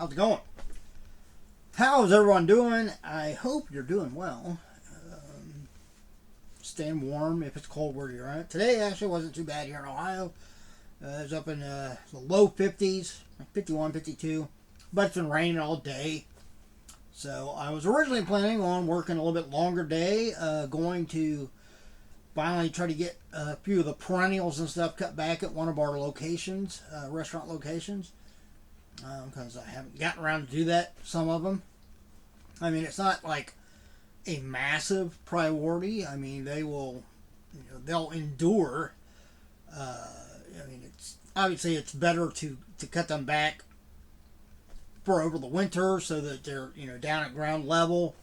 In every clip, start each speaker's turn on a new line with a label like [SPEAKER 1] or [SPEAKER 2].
[SPEAKER 1] How's it going? How's everyone doing? I hope you're doing well. Staying warm if it's cold where you're at. Today actually wasn't too bad here in Ohio. It was up in the low 50s, like 51, 52. But it's been raining all day. So I was originally planning on working a little bit longer day. Going to finally try to get a few of the perennials and stuff cut back at one of our locations, restaurant locations. Because I haven't gotten around to do that, some of them. I mean, it's not like a massive priority. I mean, they will, they'll endure. I mean, it's obviously it's better to cut them back for over the winter so that they're, down at ground level.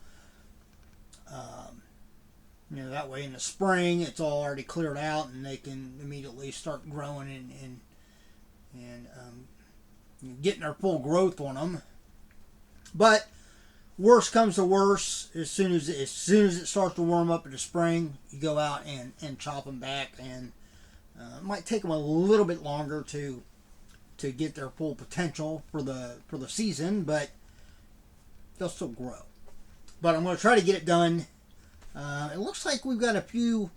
[SPEAKER 1] That way in the spring it's all already cleared out and they can immediately start growing and getting their full growth on them. But worst comes to worst, as soon as it starts to warm up in the spring, you go out and chop them back, and it might take them a little bit longer to get their full potential for the season, but they'll still grow. But I'm going to try to get it done. It looks like we've got a few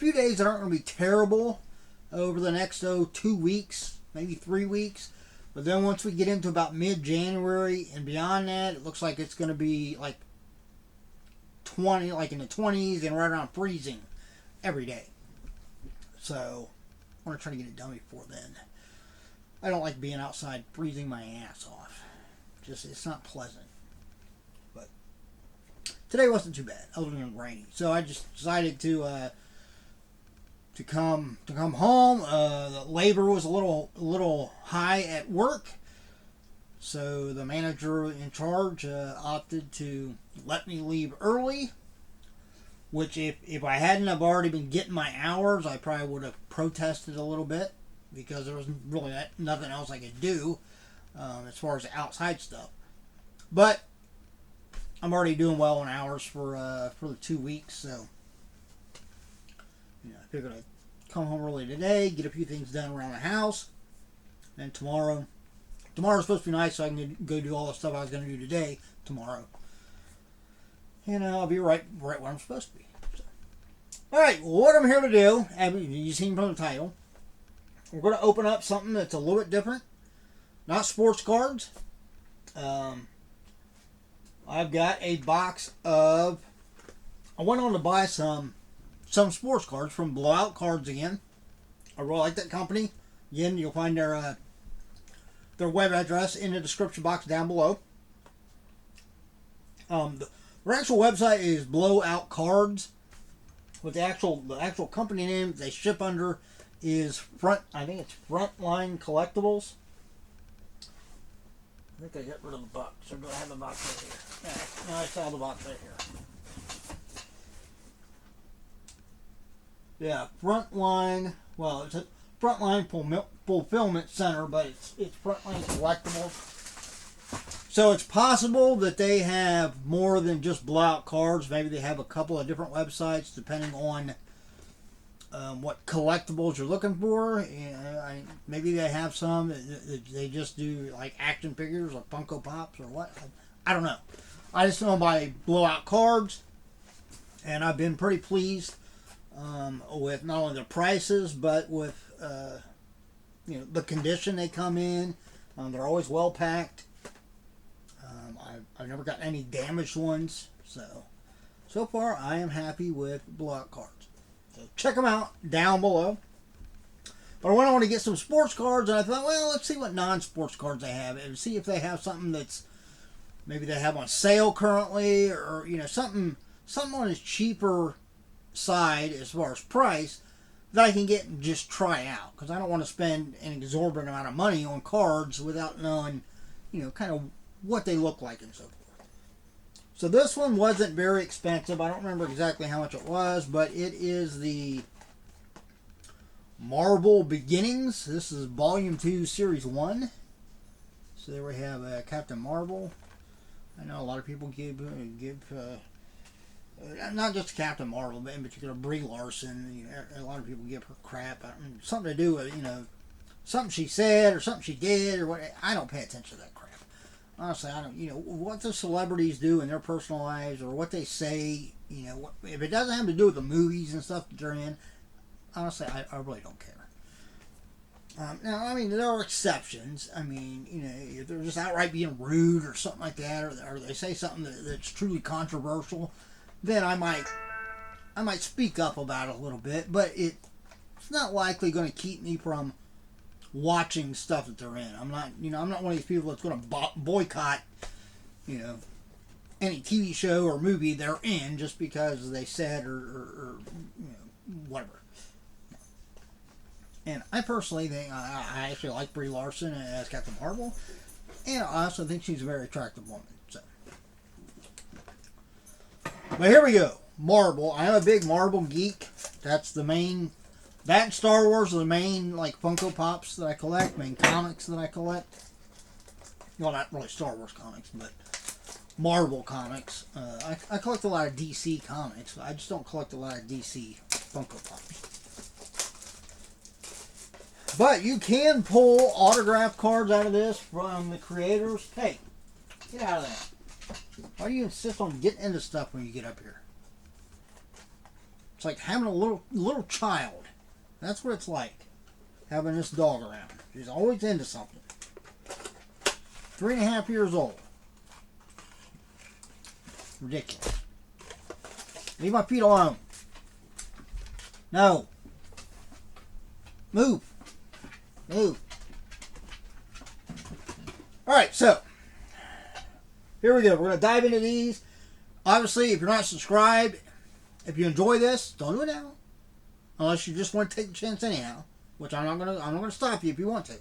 [SPEAKER 1] days that aren't going to be terrible over the next 2 weeks, maybe 3 weeks. But then once we get into about mid-January and beyond that, it looks like it's going to be like in the 20s and right around freezing every day. So I want to try to get it done before then. I don't like being outside freezing my ass off. It's not pleasant. But today wasn't too bad, other than rainy. So I just decided to come home. The labor was a little high at work, so the manager in charge opted to let me leave early. Which, if I hadn't have already been getting my hours, I probably would have protested a little bit, because there was really nothing else I could do as far as the outside stuff. But I'm already doing well in hours for the 2 weeks, so I figured I'd come home early today, get a few things done around the house, and tomorrow's supposed to be nice, so I can go do all the stuff I was going to do today tomorrow, and I'll be right where I'm supposed to be. So. All right, well, what I'm here to do, you've seen from the title, we're going to open up something that's a little bit different, not sports cards. I've got a box of. I went on to buy some sports cards from Blowout Cards again. I really like that company. Again, you'll find their web address in the description box down below. Their actual website is Blowout Cards, with the actual company name they ship under is Frontline Collectibles. I think I got rid of the box. Or do I have the box right here? No, I saw the box right here. Yeah, Frontline. Well, it's a Frontline Fulfillment Center, but it's Frontline Collectibles. So it's possible that they have more than just Blowout Cards. Maybe they have a couple of different websites depending on what collectibles you're looking for. Maybe they have some that they just do like action figures or Funko Pops or what. I don't know. I just know by Blowout Cards, and I've been pretty pleased with not only the prices but with the condition they come in. They're always well packed. I've never got any damaged ones, so far I am happy with Blowout Cards. So check them out down below. But I went on to get some sports cards, and I thought, well, let's see what non-sports cards they have, and see if they have something that's maybe they have on sale currently, or something on its cheaper side as far as price that I can get and just try out, because I don't want to spend an exorbitant amount of money on cards without knowing, kind of what they look like and so forth. So this one wasn't very expensive. I don't remember exactly how much it was, but it is the Marvel Beginnings. This is Volume 2, Series 1. So there we have Captain Marvel. I know a lot of people give not just Captain Marvel, but in particular Brie Larson. A lot of people give her crap. Something to do with, something she said or something she did or what. I don't pay attention to that crap. Honestly, I don't. What the celebrities do in their personal lives or what they say. If it doesn't have to do with the movies and stuff that they're in, honestly, I really don't care. Now, I mean, there are exceptions. I mean, if they're just outright being rude or something like that, or they say something that's truly controversial, then I might speak up about it a little bit. But it's not likely going to keep me from watching stuff that they're in. I'm not one of these people that's going to boycott, any TV show or movie they're in just because they said or whatever. And I personally think I actually like Brie Larson as Captain Marvel, and I also think she's a very attractive woman. So, but here we go. Marvel. I'm a big Marvel geek. That's the main. That and Star Wars are the main Funko Pops that I collect, main comics that I collect. Well, not really Star Wars comics, but Marvel comics. I collect a lot of DC comics, but I just don't collect a lot of DC Funko Pops. But you can pull autograph cards out of this from the creators. Hey, get out of there. Why do you insist on getting into stuff when you get up here? It's like having a little child. That's what it's like, having this dog around. She's always into something. 3.5 years old. Ridiculous. Leave my feet alone. No. Move. Move. Alright, so here we go. We're going to dive into these. Obviously, if you're not subscribed, if you enjoy this, don't do it now. Unless you just want to take the chance anyhow. Which I'm not gonna stop you if you want to.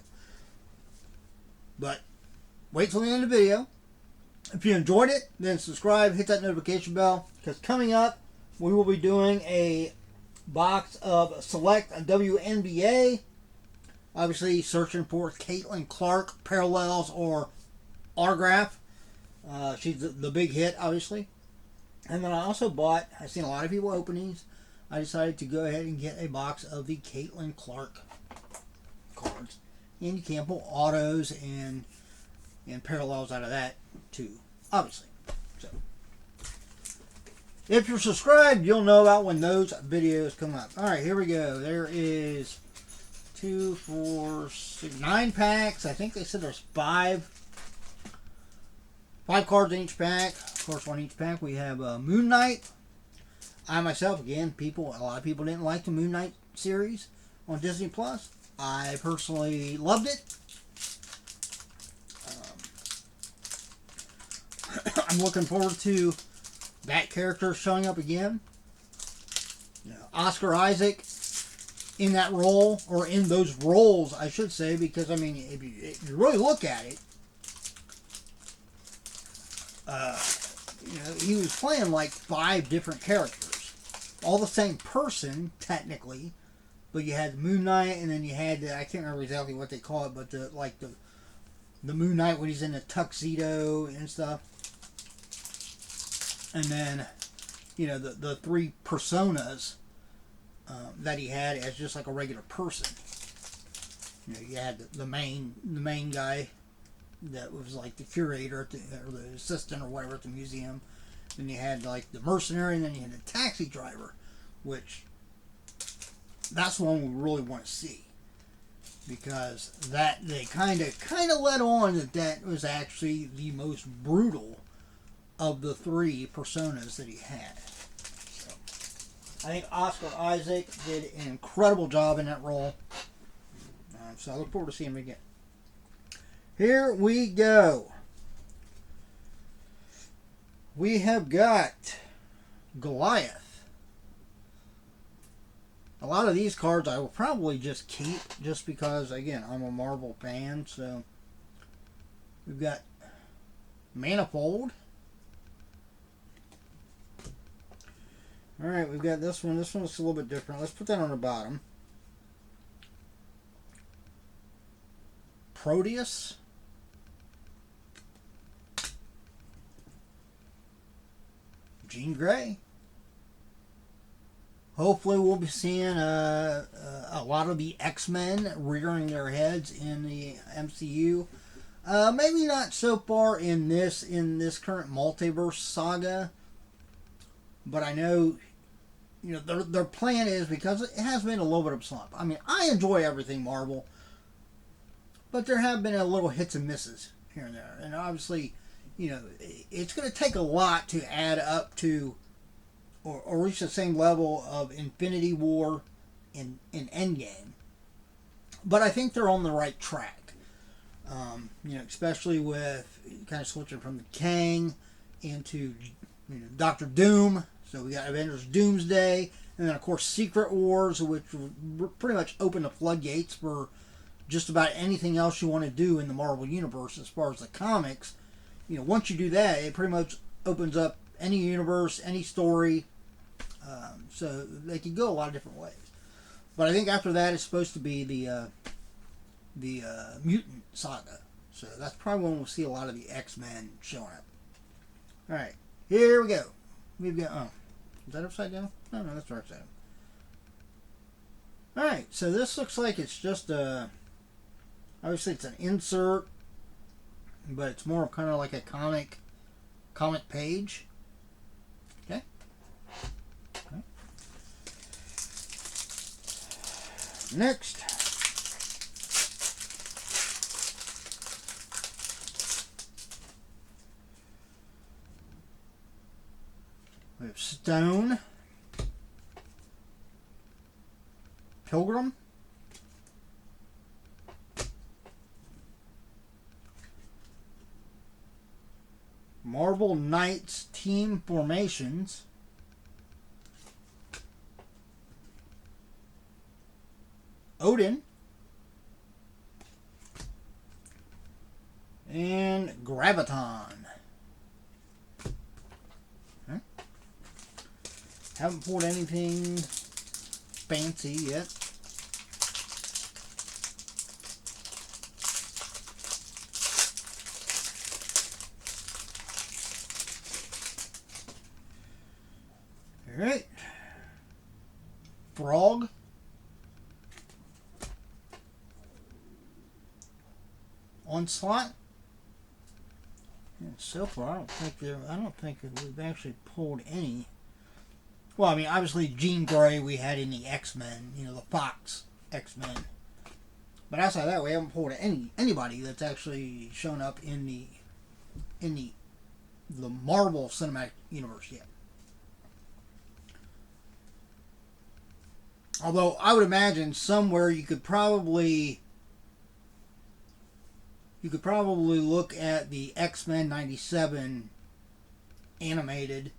[SPEAKER 1] But wait till the end of the video. If you enjoyed it, then subscribe, hit that notification bell. Because coming up, we will be doing a box of select WNBA. Obviously, searching for Caitlin Clark parallels or autograph. She's the big hit, obviously. And then I also I've seen a lot of people openings. I decided to go ahead and get a box of the Caitlin Clark cards. And you can pull autos and parallels out of that too, obviously. So, if you're subscribed, you'll know about when those videos come up. Alright, here we go. There is 2, 4, 6, 9 packs. I think they said there's 5 cards in each pack. Of course, on each pack we have Moon Knight. I myself, again, a lot of people didn't like the Moon Knight series on Disney Plus. I personally loved it. I'm looking forward to that character showing up again. Oscar Isaac in that role, or in those roles, I should say, because I mean, if you really look at it, he was playing 5 different characters. All the same person, technically, but you had the Moon Knight, and then you had I can't remember exactly what they call it, but the Moon Knight when he's in the tuxedo and stuff, and then the 3 personas that he had as just like a regular person. You had the main guy that was like the curator or the assistant or whatever at the museum. Then you had the mercenary, and then you had the taxi driver, which that's the one we really want to see, because that they kind of let on that was actually the most brutal of the 3 personas that he had. So, I think Oscar Isaac did an incredible job in that role. So I look forward to seeing him again. Here we go. We have got Goliath. A lot of these cards I will probably just keep, just because, again, I'm a Marvel fan. So we've got Manifold. Alright, we've got this one. This one's a little bit different. Let's put that on the bottom. Proteus. Jean Grey. Hopefully we'll be seeing a lot of the X-Men rearing their heads in the MCU. Maybe not so far in this current multiverse saga, but I know, you know, their plan is, because it has been a little bit of a slump. I mean, I enjoy everything Marvel, but there have been a little hits and misses here and there, and obviously, you know, it's going to take a lot to add up to or reach the same level of Infinity War in Endgame. But I think they're on the right track. You know, especially with kind of switching from the Kang into, you know, Doctor Doom. So we got Avengers Doomsday, and then of course Secret Wars, which pretty much opened the floodgates for just about anything else you want to do in the Marvel Universe as far as the comics. You know, once you do that, it pretty much opens up any universe, any story. So they can go a lot of different ways. But I think after that, it's supposed to be the mutant saga. So that's probably when we'll see a lot of the X-Men showing up. All right, here we go. We've got, oh, is that upside down? No, that's right side. All right, so this looks like it's just obviously it's an insert, but it's more kind of like a comic page. Okay. Next. We have Stone, Pilgrim, Marvel Knights Team Formations, Odin, and Graviton. Haven't pulled anything fancy yet. Alright. Frog. Onslaught. And so far, I don't think that we've actually pulled any. Well, I mean, obviously Jean Grey we had in the X-Men, you know, the Fox X-Men. But outside of that, we haven't pulled anybody that's actually shown up in the Marvel Cinematic Universe yet. Although I would imagine somewhere you could probably look at the X-Men 97 animated.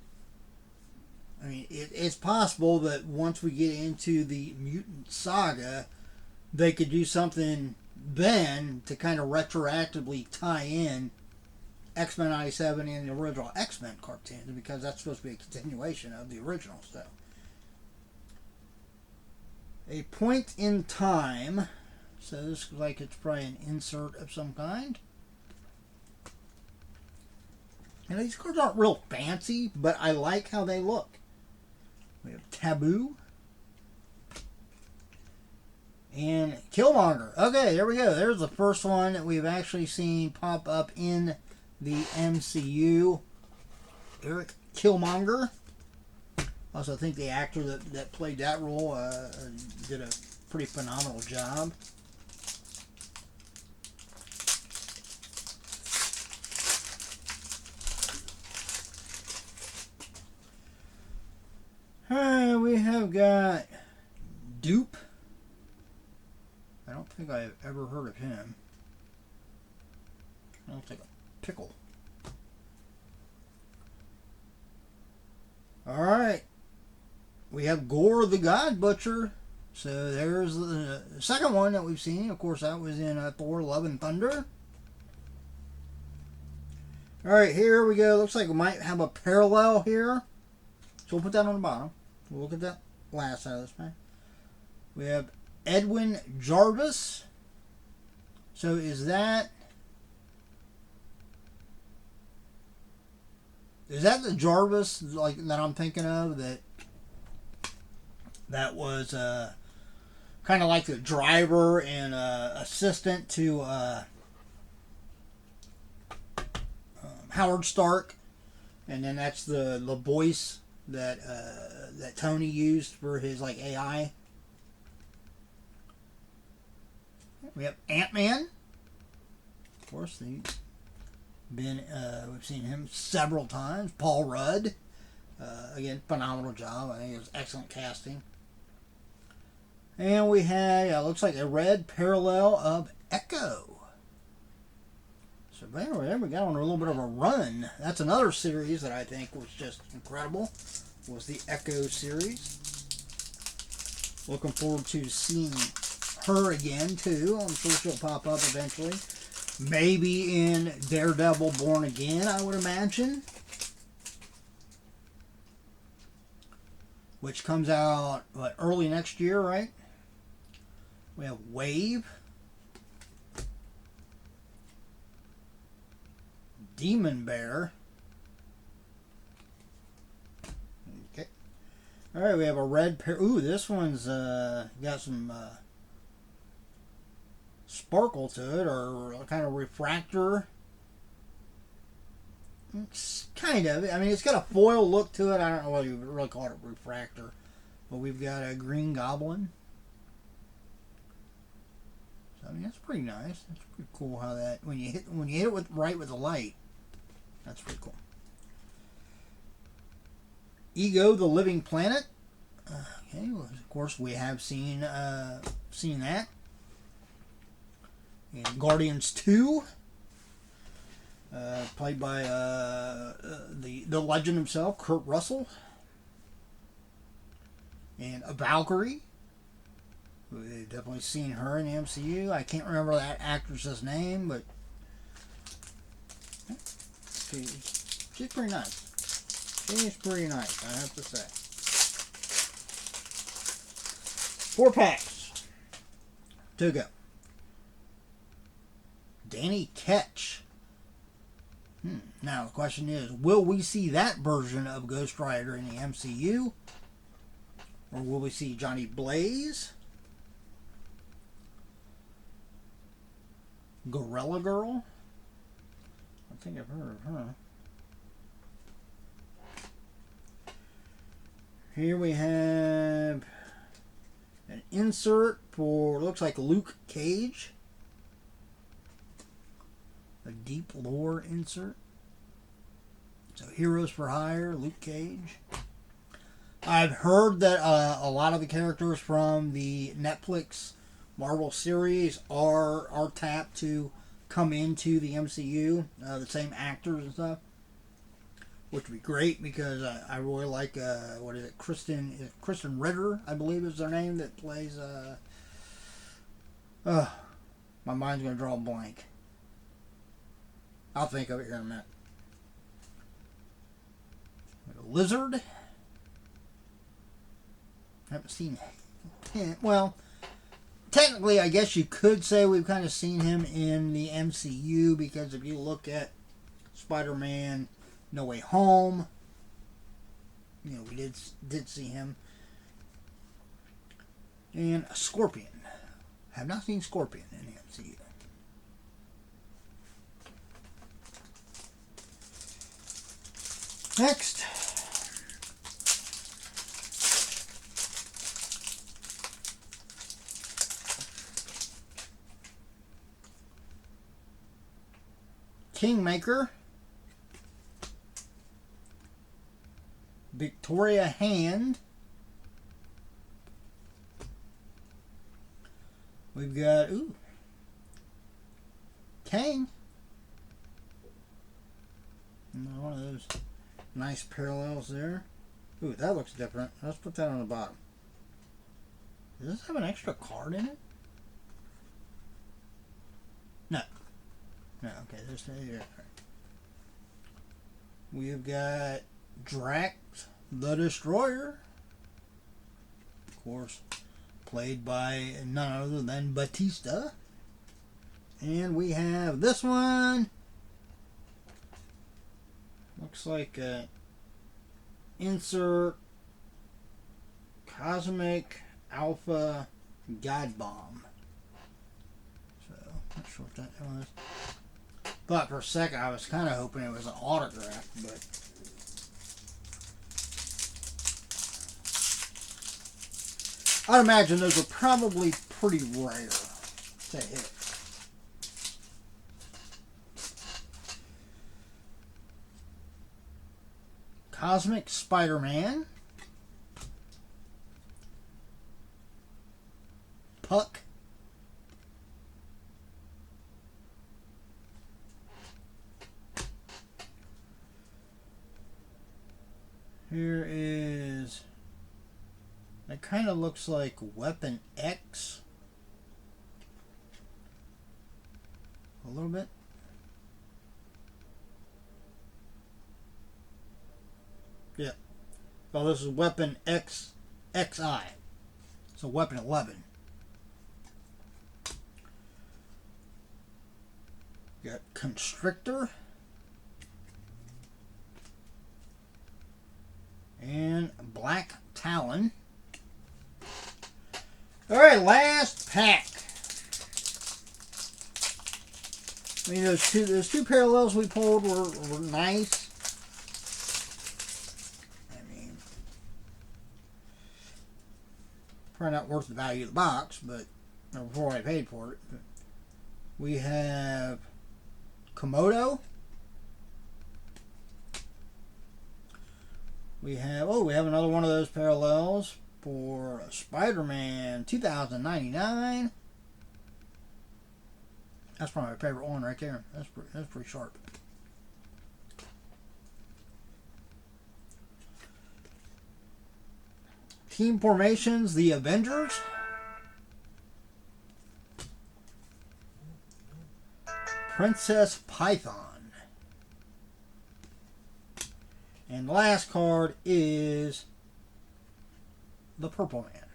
[SPEAKER 1] I mean, it's possible that once we get into the mutant saga, they could do something then to kind of retroactively tie in X-Men 97 and the original X-Men cartoons, because that's supposed to be a continuation of the original stuff. A point in time. So this looks like it's probably an insert of some kind. And these cards aren't real fancy, but I like how they look. We have Taboo. And Killmonger. Okay, there we go. There's the first one that we've actually seen pop up in the MCU. Eric Killmonger. Also, I think the actor that played that role did a pretty phenomenal job. We have got Dupe. I don't think I've ever heard of him. I don't think a pickle. Alright. We have Gore the God Butcher. So there's the second one that we've seen. Of course, that was in Thor Love and Thunder. Alright, here we go. Looks like we might have a parallel here. So we'll put that on the bottom. We'll look at that last side of this man. We have Edwin Jarvis. So is that the Jarvis like that I'm thinking of, that was kind of like the driver and assistant to Howard Stark, and then that's the voice that that Tony used for his like AI. We have Ant-Man. Of course, we've seen him several times. Paul Rudd, again, phenomenal job. I think it was excellent casting. And we had, looks like a red parallel of Echo. So there we got on a little bit of a run. That's another series that I think was just incredible. Was the Echo series. Looking forward to seeing her again too. I'm sure she'll pop up eventually. Maybe in Daredevil Born Again, I would imagine. Which comes out, what, early next year, right? We have Wave. Demon Bear. Okay. Alright, we have a red pair. Ooh, this one's got some sparkle to it, or kind of refractor. It's kind of. I mean, it's got a foil look to it. I don't know whether you would really call it a refractor. But we've got a Green Goblin. So, I mean, that's pretty nice. That's pretty cool how that, when you hit it with the light, that's pretty cool. Ego, the Living Planet. Okay, well, of course we have seen that. And Guardians 2. Played by the legend himself, Kurt Russell. And a Valkyrie. We've definitely seen her in the MCU. I can't remember that actress's name, but she's pretty nice. She's pretty nice, I have to say. 4 packs to go. Danny Ketch. Now the question is, will we see that version of Ghost Rider in the MCU? Or will we see Johnny Blaze? Gorilla Girl? I think I've heard of her. Here we have an insert for, looks like Luke Cage. A deep lore insert. So Heroes for Hire, Luke Cage. I've heard that a lot of the characters from the Netflix Marvel series are tapped to come into the MCU. The same actors and stuff. Which would be great because I really like, what is it, Kristen Ritter, I believe is their name, that plays, my mind's going to draw a blank. I'll think of it here in a minute. Lizard. Haven't seen him. Well, technically, I guess you could say we've kind of seen him in the MCU because if you look at Spider-Man No Way Home, you know, we did see him. And a Scorpion. Have not seen Scorpion in the MCU. Next. Kingmaker. Victoria Hand. We've got, Kang. One of those nice parallels there. Ooh, that looks different. Let's put that on the bottom. Does this have an extra card in it? No. No, okay, there's here. We've got Drax the Destroyer. Of course, played by none other than Batista. And we have this one. Looks like a insert Cosmic Alpha God Bomb. So, not sure what that was. Thought for a second I was kind of hoping it was an autograph, but I'd imagine those are probably pretty rare to hit. Cosmic Spider-Man. Puck. Here is, it kind of looks like Weapon X. A little bit. Yeah. Well, this is Weapon X XI. So Weapon 11. Got Constrictor. And Black Talon. Alright, last pack. I mean, those two parallels we pulled were nice. I mean, probably not worth the value of the box, but before I paid for it. But we have Komodo. We have another one of those parallels for Spider-Man 2099. That's probably my favorite one right there. That's pretty sharp. Team formations, the Avengers. Princess Python. And the last card is the Purple Man.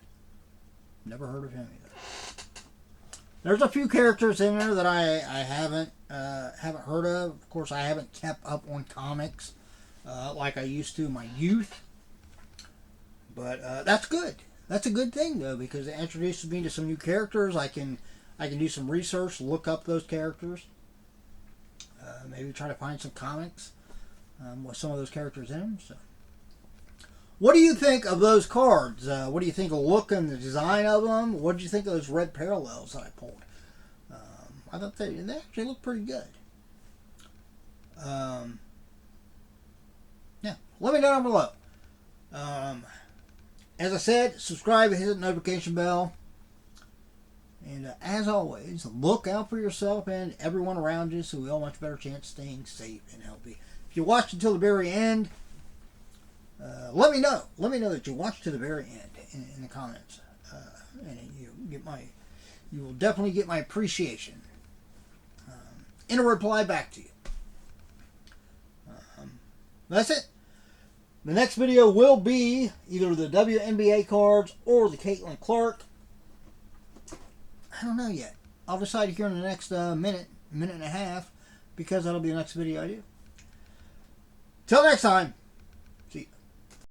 [SPEAKER 1] Never heard of him either. There's a few characters in there that I haven't heard of. Of course, I haven't kept up on comics like I used to in my youth. But that's good. That's a good thing though, because it introduces me to some new characters. I can do some research, look up those characters, maybe try to find some comics with some of those characters in them. So, what do you think of those cards? What do you think of the look and the design of them? What did you think of those red parallels that I pulled? I thought they actually look pretty good. Yeah, let me know down below. As I said, subscribe and hit the notification bell. And as always, look out for yourself and everyone around you so we all have a much better chance of staying safe and healthy. If you watched until the very end, let me know. Let me know that you watched to the very end in the comments. And you will definitely get my appreciation in a reply back to you. That's it. The next video will be either the WNBA cards or the Caitlin Clark. I don't know yet. I'll decide here in the next minute and a half, because that'll be the next video I do. Till next time.